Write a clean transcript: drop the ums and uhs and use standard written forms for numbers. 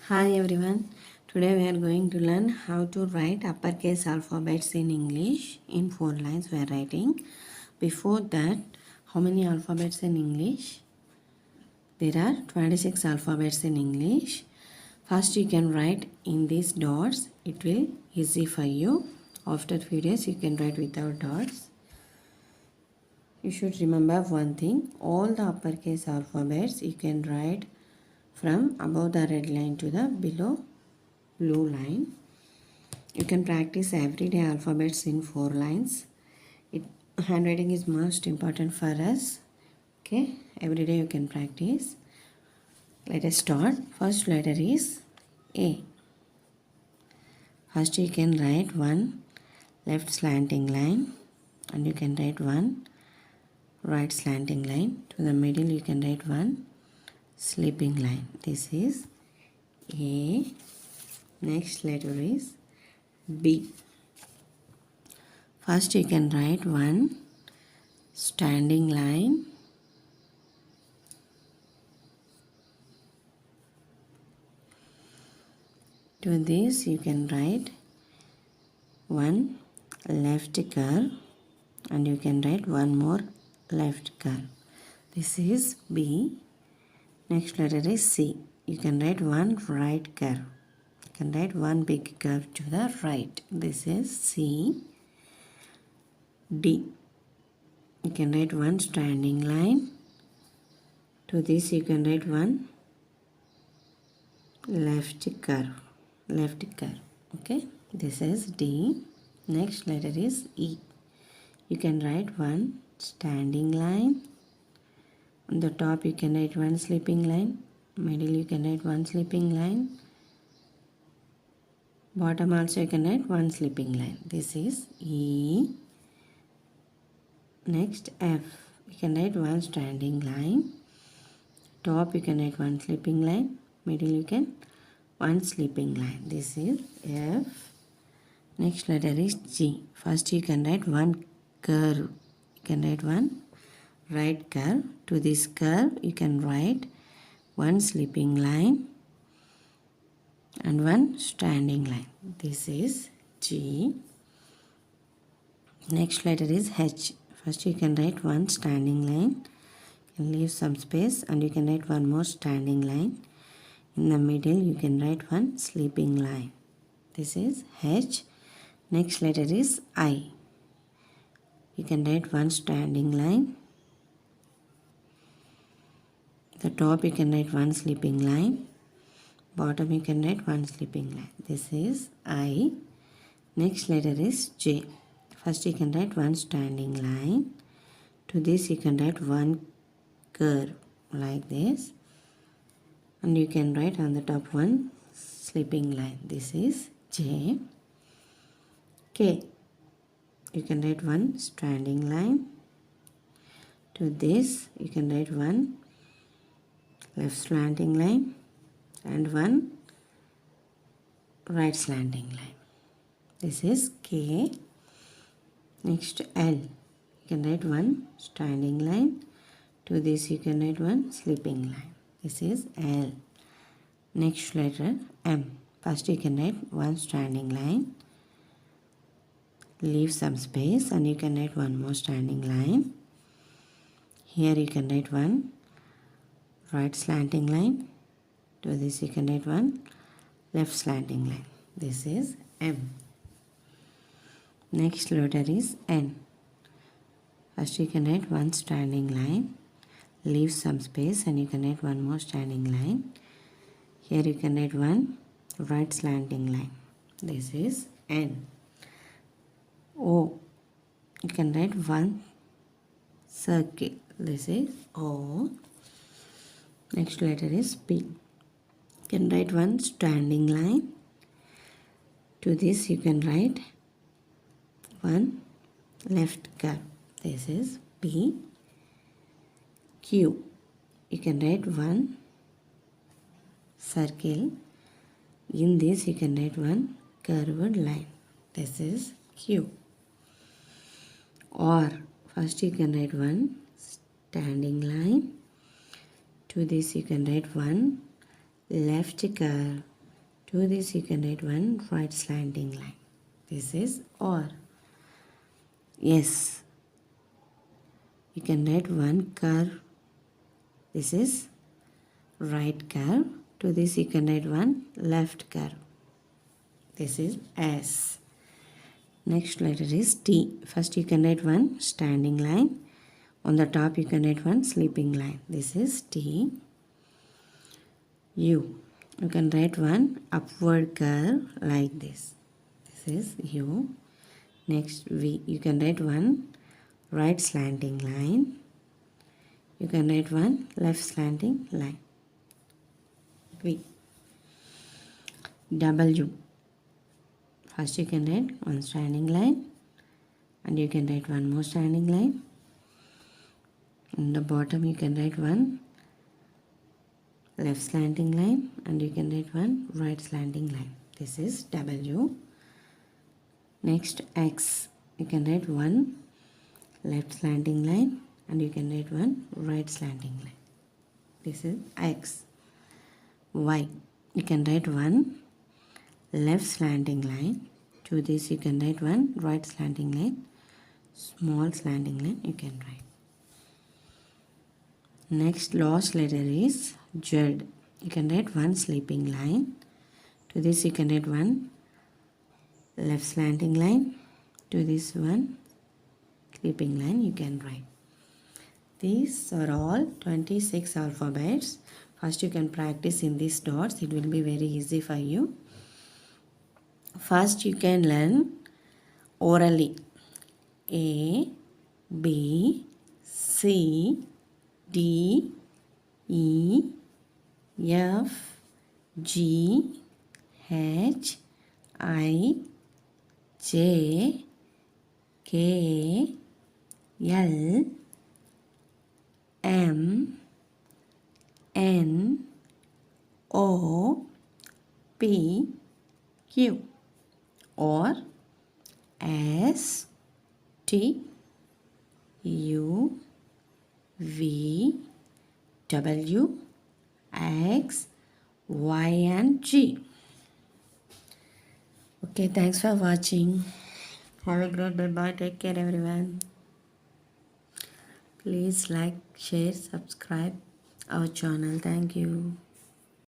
Hi everyone. Today we are going to learn how to write uppercase alphabets in English. In 4 lines we are writing. Before that, how many alphabets in English? There are 26 alphabets in English. First you can write in these dots. It will easy for you. After few days you can write without dots. You should remember one thing. All the uppercase alphabets you can write from above the red line to the below blue line. You can practice everyday alphabets in 4 lines. Handwriting is most important for us. Okay, every day you can practice. Let us start. First letter is A. First you can write one left slanting line and you can write one right slanting line. To the middle you can write one sleeping line. This is A. Next letter is B. First you can write one standing line to this you can write one left curve and you can write one more left curve. This is B. Next letter is C. You can write one right curve. You can write one big curve to the right. This is C. D. You can write one standing line. To this you can write one left curve. Okay, this is D. Next letter is E. You can write one standing line. On the top you can write one sleeping line. Middle you can write one sleeping line. Bottom also you can write one sleeping line. This is E. Next F. You can write one standing line. Top you can write one sleeping line. Middle you can one sleeping line. This is F. Next letter is G. First you can write one curve. You can write one right curve. To this curve you can write one sleeping line and one standing line. This is G. Next letter is H. First you can write one standing line. You can leave some space and you can write one more standing line. In the middle you can write one sleeping line. This is H. Next letter is I. You can write one standing line. The top you can write one sleeping line. Bottom you can write one sleeping line. This is I. Next letter is J. First you can write one standing line. To this you can write one curve like this. And you can write on the top one sleeping line. This is J. K. You can write one standing line. To this you can write one left slanting line and one right slanting line. This is K. Next L. You can write one standing line. To this you can write one sleeping line. This is L. Next letter M. First you can write one standing line. Leave some space and you can write one more standing line. Here you can write one right slanting line. To this you can write one left slanting line. This is M. Next letter is N. First you can write one standing line. Leave some space and you can write one more standing line. Here you can write one right slanting line. This is N. O. You can write one circle. This is O. Next letter is P. You can write one standing line. To this you can write one left curve. This is P. Q. You can write one circle. In this you can write one curved line. This is Q. R. First you can write one standing line. To this you can write one left curve To this you can write one right slanting line. This is or. Yes, you can write one curve. This is right curve. To this you can write one left curve. This is S. Next letter is T. First you can write one standing line. On the top you can write one sleeping line. This is T. U. You can write one upward curve like this. This is U. Next V. You can write one right slanting line. You can write one left slanting line. V. W. First you can write one standing line and you can write one more standing line. In the bottom you can write one left slanting line and you can write one right slanting line. This is W. Next X. You can write one left slanting line and you can write one right slanting line. This is X. Y. You can write one left slanting line. To this you can write one right slanting line. Small slanting line you can write. Next last letter is Z. You can write one sleeping line. To this you can write one left slanting line. To this one sleeping line you can write. These are all 26 alphabets. First you can practice in these dots. It will be very easy for you. First you can learn orally. A, B, C, D, E, F, G, H, I, J, K, L, M, N, O, P, Q, or S, T, U, V, W, X, Y and G. Okay, thanks for watching. Have a great day. Bye. Take care everyone. Please like, share, subscribe our channel. Thank you.